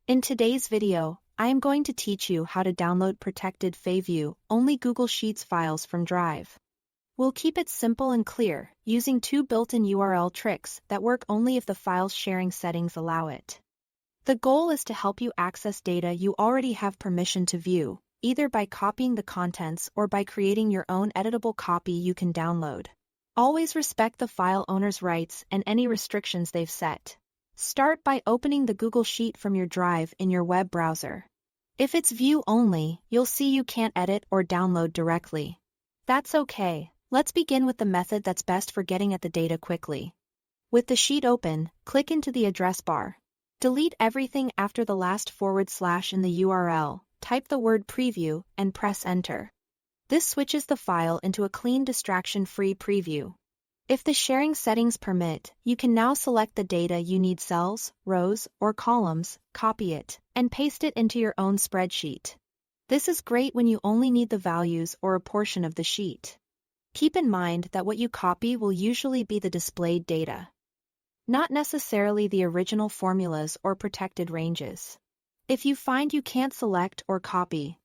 In today's video, I am going to teach you how to download protected FAView only Google Sheets files from Drive. We'll keep it simple and clear, using two built-in URL tricks that work only if the file's sharing settings allow it. The goal is to help you access data you already have permission to view, either by copying the contents or by creating your own editable copy you can download. Always respect the file owner's rights and any restrictions they've set. Start by opening the Google Sheet from your Drive in your web browser. If it's view only, you'll see you can't edit or download directly. That's okay. Let's begin with the method that's best for getting at the data quickly. With the sheet open, click into the address bar. Delete everything after the last / in the URL, type the word preview, and press enter. This switches the file into a clean distraction-free preview. If the sharing settings permit, you can now select the data you need: cells, rows, or columns, copy it, and paste it into your own spreadsheet. This is great when you only need the values or a portion of the sheet. Keep in mind that what you copy will usually be the displayed data, not necessarily the original formulas or protected ranges. If you find you can't select or copy,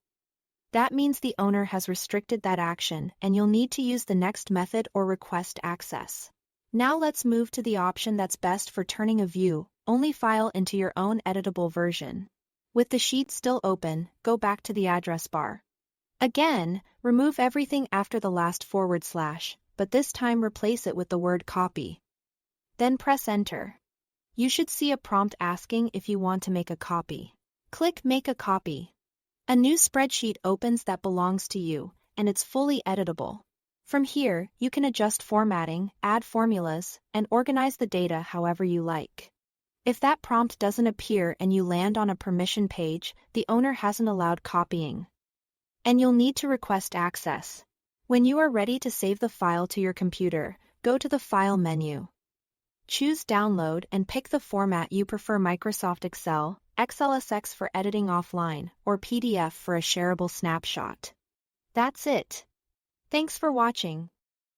that means the owner has restricted that action and you'll need to use the next method or request access. Now let's move to the option that's best for turning a view-only file into your own editable version. With the sheet still open, go back to the address bar. Again, remove everything after the last /, but this time replace it with the word copy. Then press enter. You should see a prompt asking if you want to make a copy. Click Make a Copy. A new spreadsheet opens that belongs to you, and it's fully editable. From here, you can adjust formatting, add formulas, and organize the data however you like. If that prompt doesn't appear and you land on a permission page, the owner hasn't allowed copying, and you'll need to request access. When you are ready to save the file to your computer, go to the File menu. Choose Download and pick the format you prefer: Microsoft Excel, XLSX for editing offline, or PDF for a shareable snapshot. That's it. Thanks for watching.